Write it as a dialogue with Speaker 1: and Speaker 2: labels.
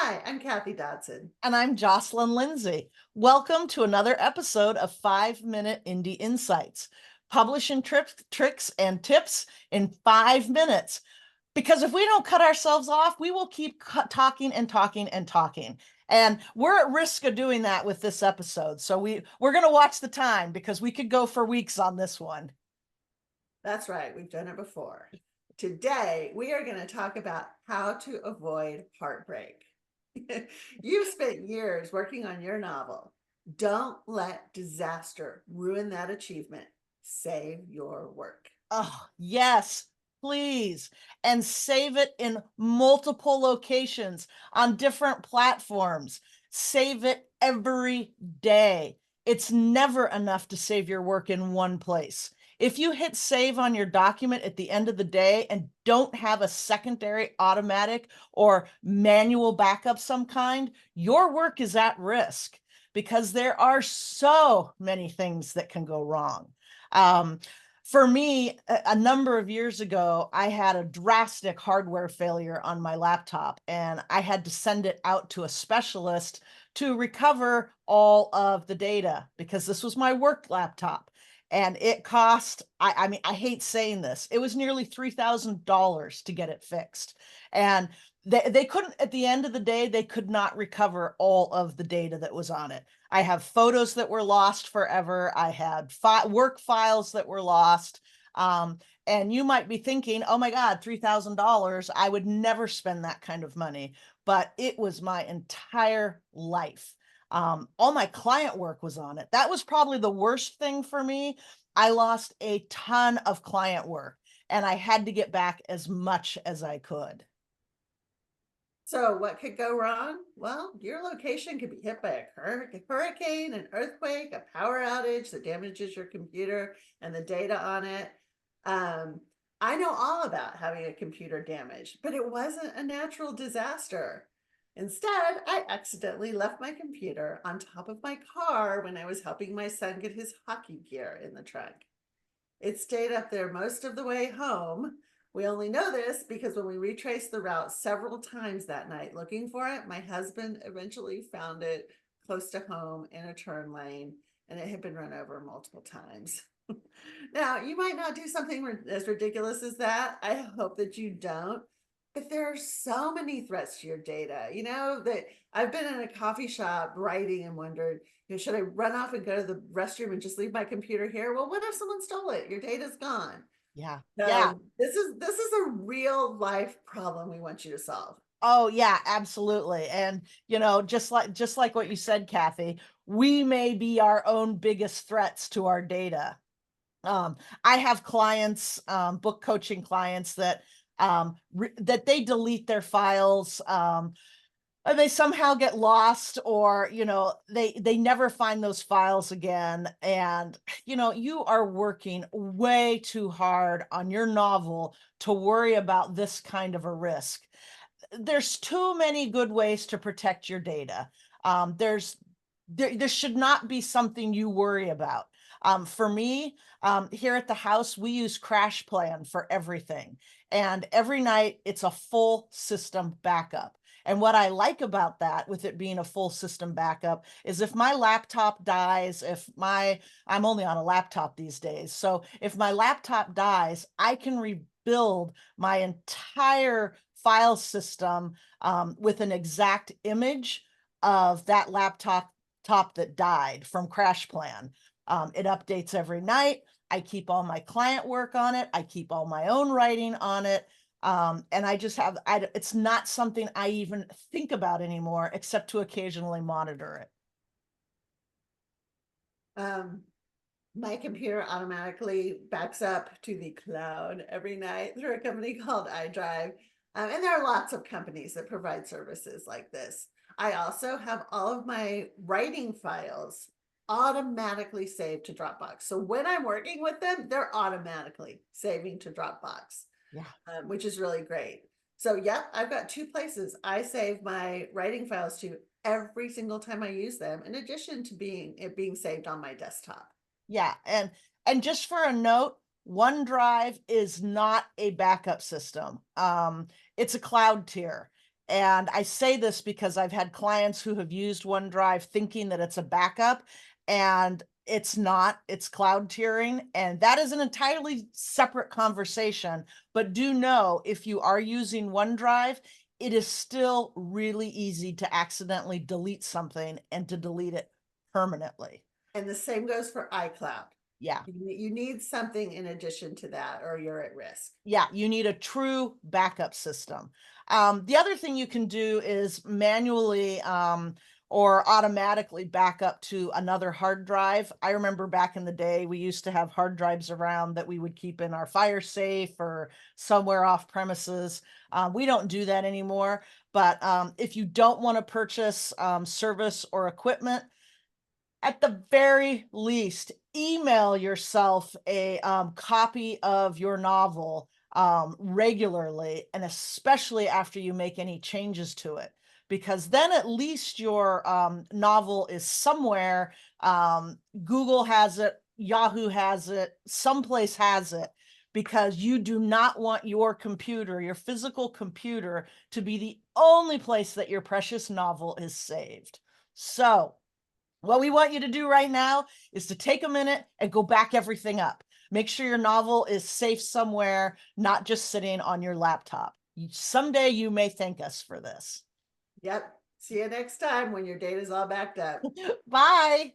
Speaker 1: Hi, I'm Kathy Dodson.
Speaker 2: And I'm Jocelyn Lindsay. Welcome to another episode of 5 Minute Indie Insights, publishing tricks and tips in 5 minutes. Because if we don't cut ourselves off, we will keep talking and talking and talking. And we're at risk of doing that with this episode. So we're going to watch the time because we could go for weeks on this one.
Speaker 1: That's right, we've done it before. Today, we are going to talk about how to avoid heartbreak. You've spent years working on your novel. Don't let disaster ruin that achievement. Save your work.
Speaker 2: Oh, yes, please. And save it in multiple locations on different platforms. Save it every day. It's never enough to save your work in one place. If you hit save on your document at the end of the day and don't have a secondary automatic or manual backup some kind, your work is at risk because there are so many things that can go wrong. Um, for me, a number of years ago, I had a drastic hardware failure on my laptop, and I had to send it out to a specialist to recover all of the data because this was my work laptop. And it cost, I mean, I hate saying this, it was nearly $3,000 to get it fixed. And they couldn't, at the end of the day, they could not recover all of the data that was on it. I have photos that were lost forever. I had work files that were lost. And you might be thinking, oh my God, $3,000. I would never spend that kind of money. But it was my entire life. All my client work was on it. That was probably the worst thing for me. I lost a ton of client work and I had to get back as much as I could.
Speaker 1: So, what could go wrong? Well, your location could be hit by a hurricane, an earthquake, a power outage that damages your computer and the data on it. Um, I know all about having a computer damaged, but it wasn't a natural disaster. Instead, I accidentally left my computer on top of my car when I was helping my son get his hockey gear in the trunk. It stayed up there most of the way home. We only know this because when we retraced the route several times that night looking for it, my husband eventually found it close to home in a turn lane and it had been run over multiple times. Now, you might not do something as ridiculous as that. I hope that you don't. But there are so many threats to your data. That I've been in a coffee shop writing and wondered, should I run off and go to the restroom and just leave my computer here? Well, what if someone stole it? Your data's gone.
Speaker 2: Yeah. Yeah.
Speaker 1: So this is a real life problem we want you to solve.
Speaker 2: Oh yeah, absolutely. And just like what you said, Kathy, we may be our own biggest threats to our data. I have clients, book coaching clients that they delete their files, or they somehow get lost, or they never find those files again. And you are working way too hard on your novel to worry about this kind of a risk. There's too many good ways to protect your data. This should not be something you worry about. For me, here at the house, we use Crash Plan for everything. And every night it's a full system backup. And what I like about that, with it being a full system backup, is if my laptop dies, I'm only on a laptop these days. So if my laptop dies, I can rebuild my entire file system with an exact image of that laptop that died from Crash Plan. It updates every night. I keep all my client work on it. I keep all my own writing on it. And I just it's not something I even think about anymore, except to occasionally monitor it.
Speaker 1: Um, my computer automatically backs up to the cloud every night through a company called iDrive. And there are lots of companies that provide services like this. I also have all of my writing files automatically saved to Dropbox. So when I'm working with them, they're automatically saving to Dropbox,
Speaker 2: Yeah.
Speaker 1: which is really great. So, yeah, I've got two places I save my writing files to every single time I use them, in addition to being saved on my desktop.
Speaker 2: Yeah, and just for a note, OneDrive is not a backup system. It's a cloud tier. And I say this because I've had clients who have used OneDrive thinking that it's a backup, and it's not, it's cloud tiering. And that is an entirely separate conversation. But do know if you are using OneDrive, it is still really easy to accidentally delete something and to delete it permanently.
Speaker 1: And the same goes for iCloud.
Speaker 2: Yeah.
Speaker 1: You need something in addition to that, or you're at risk.
Speaker 2: Yeah, you need a true backup system. The other thing you can do is manually or automatically back up to another hard drive. I remember back in the day, we used to have hard drives around that we would keep in our fire safe or somewhere off premises. We don't do that anymore. But if you don't want to purchase service or equipment, at the very least, email yourself a copy of your novel regularly, and especially after you make any changes to it, because then at least your novel is somewhere. Google has it, Yahoo has it, someplace has it, because you do not want your computer, your physical computer, to be the only place that your precious novel is saved. So, what we want you to do right now is to take a minute and go back everything up. Make sure your novel is safe somewhere, not just sitting on your laptop. Someday you may thank us for this.
Speaker 1: Yep. See you next time when your data's all backed up.
Speaker 2: Bye.